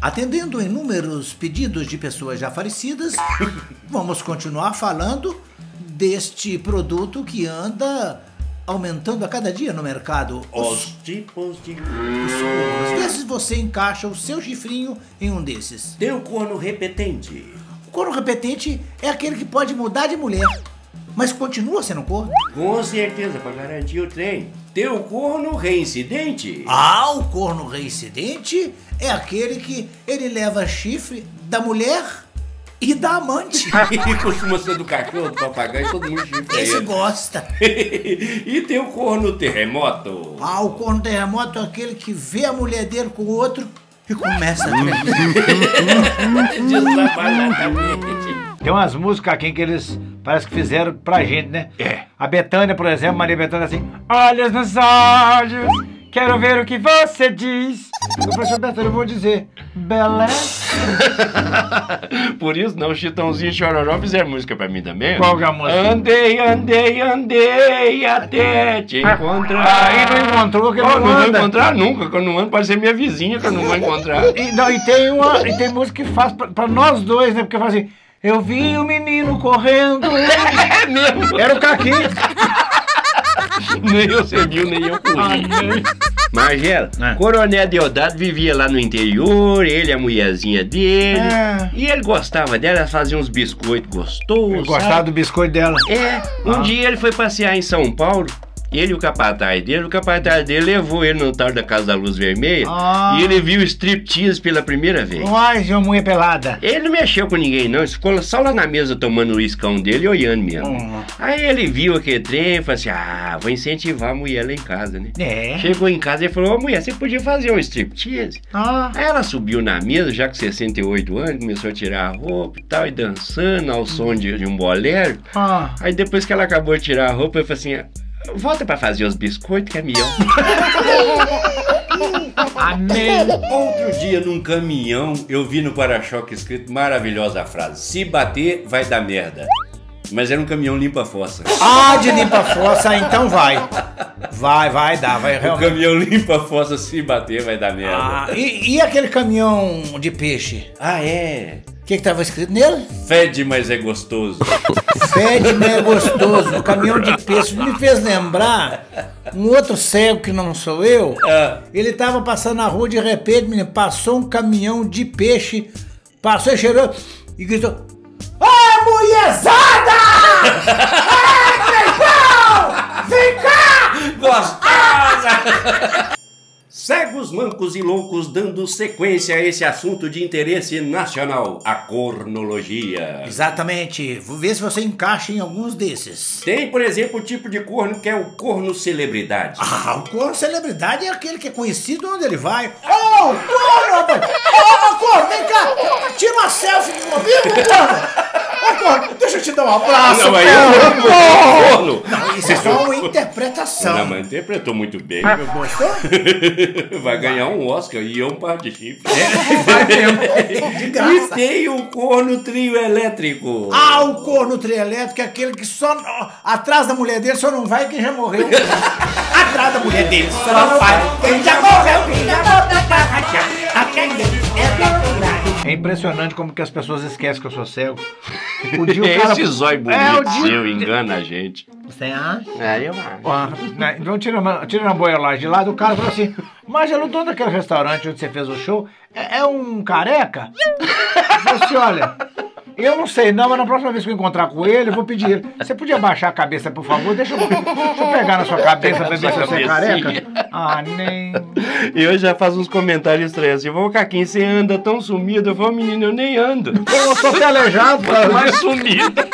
atendendo inúmeros pedidos de pessoas já falecidas, vamos continuar falando deste produto que anda aumentando a cada dia no mercado. Os tipos de Às vezes você encaixa o seu chifrinho em um desses. Tem o corno repetente. O corno repetente é aquele que pode mudar de mulher, mas continua sendo corno. Com certeza, para garantir o trem. Tem o corno reincidente. Ah, o corno reincidente é aquele que ele leva chifre da mulher e da amante. E costuma ser do cachorro, do papagaio, todo mundo chifra Esse ele. gosta. E tem o corno terremoto. Ah, o corno terremoto é aquele que vê a mulher dele com o outro e começa a tremer. Tem umas músicas aqui que eles parece que fizeram pra gente, né? É. A Bethânia, por exemplo, Maria Bethânia assim: olhos nos olhos, quero ver o que você diz. Eu falei, senhor Bethânia, eu vou dizer beleza. Por isso, não, o Chitãozinho e Chororó fizeram música pra mim também. Qual que é a música? Andei, andei, andei até te encontrar. Aí não encontrou que ele Não não vou anda. encontrar nunca, que eu não ando, pode ser minha vizinha que eu não vou encontrar. E tem música que faz pra nós dois, né? Porque fala assim: eu vi o menino correndo. É mesmo. Era o Caquinho. Nem você viu, nem eu corri. Margela, Coronel Deodato vivia lá no interior, ele, a mulherzinha dele. E ele gostava dela, ela fazia uns biscoitos gostosos. Eu gostava sabe? do biscoito dela. Um dia ele foi passear em São Paulo. Ele e o capataz dele levou ele no tal da Casa da Luz Vermelha e ele viu striptease pela primeira vez. Ai, de uma mulher pelada. Ele não mexeu com ninguém não, ele ficou só lá na mesa tomando o uiscão dele e olhando mesmo. Aí ele viu aquele trem e falou assim: ah, vou incentivar a mulher lá em casa, né? Chegou em casa e falou: ô mulher, você podia fazer um striptease? Aí ela subiu na mesa, já com 68 anos, começou a tirar a roupa e tal, e dançando ao som de um bolero. Aí depois que ela acabou de tirar a roupa, eu falei assim: volta pra fazer os biscoitos, caminhão. Amém. Outro dia num caminhão eu vi no para-choque escrito maravilhosa frase: se bater vai dar merda. Mas era um caminhão limpa-fossa. Ah, de limpa-fossa, então vai. Vai dar, vai O realmente. caminhão limpa-fossa, se bater vai dar merda. Ah, e aquele caminhão de peixe? Ah, é? O que tava escrito nele? Fede, mas é gostoso. Fede, mas é gostoso. O caminhão de peixe me fez lembrar um outro cego que não sou eu. Ele tava passando na rua, de repente, menino, passou um caminhão de peixe, passou e cheirou e gritou: ô, mulherzada! Vem cá! Gostosa! Cegos, mancos e loucos dando sequência a esse assunto de interesse nacional, a cornologia. Exatamente. Vou ver se você encaixa em alguns desses. Tem, por exemplo, o tipo de corno que é o corno celebridade. Ah, o corno celebridade é aquele que é conhecido onde ele vai. Ô, corno, rapaz! Ô, corno, vem cá! Tira uma selfie comigo, corno! Ô, corno, deixa eu te dar um abraço, Não, mas corno! corno! Não, isso é só uma interpretação. Não, mas interpretou muito bem. Gostou? Vai ganhar um Oscar e um par de chifres. Vai mesmo. De E graça. tem o corno trio elétrico. Ah, o corno trielétrico é aquele que só atrás da mulher dele só não vai quem já morreu. Atrás da mulher dele só não vai quem já morreu. Quem já É impressionante como que as pessoas esquecem que eu sou cego. O dia o cara... Esse zóio bonito É, o dia- seu engana a gente. Você acha? É, eu acho. Então tira uma boiolagem de lado, o cara falou assim: Margelo, o dono daquele restaurante onde você fez o show é um careca? Eu falei assim: olha, eu não sei não, mas na próxima vez que eu encontrar com ele, eu vou pedir ele: você podia baixar a cabeça, por favor? Deixa eu pegar na sua cabeça pra ver se você é careca. Ah, nem... Eu já faço uns comentários estranhos assim: ô Caquinho, você anda tão sumido. Eu falo: menino, eu nem ando. Eu sou até aleijado, cara. Mais sumido.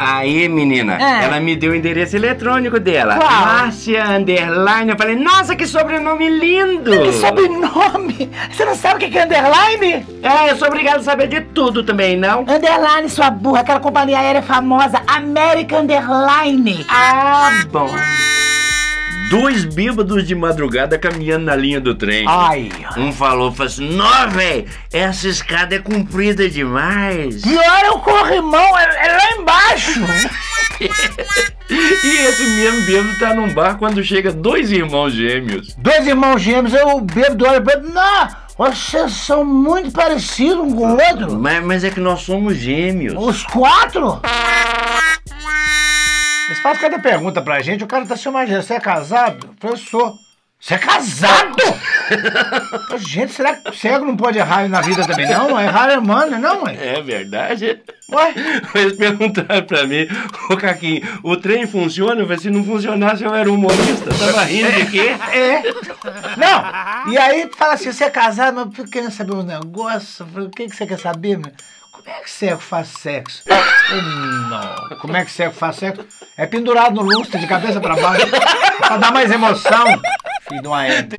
Aí, menina, ela me deu o endereço eletrônico dela. Qual? Márcia Underline. Eu falei: nossa, que sobrenome lindo. Que sobrenome? Você não sabe o que é underline? Eu sou obrigado a saber de tudo também, não? Underline, sua burra, aquela companhia aérea famosa, American Underline. Ah, bom. Dois bêbados de madrugada caminhando na linha do trem. Ai. Um falou assim: nó, velho, essa escada é comprida demais. Pior é o corrimão, é lá embaixo. E esse mesmo bêbado tá num bar quando chega dois irmãos gêmeos. Dois irmãos gêmeos, eu bebo do olho, não, Vocês são muito parecidos um com o outro. Mas é que nós somos gêmeos. Os 4? Eles fazem cada pergunta pra gente, o cara tá se imaginando, você é casado? Eu falei, sou. Você é casado? Gente, será que cego não pode errar na vida também? Não, errar é humano, não, ué? É verdade. Ué? Eles perguntaram pra mim, ô Caquinho, o trem funciona? Eu falei, se não funcionasse eu era humorista. Tava rindo de quê? Não, e aí fala assim, você é casado, mas eu querendo saber um negócio. Eu falei, o que você quer saber, meu? Como é que cego faz sexo? Não, como é que cego faz sexo? É pendurado no lustre, de cabeça pra baixo, pra dar mais emoção. Filho de uma égua.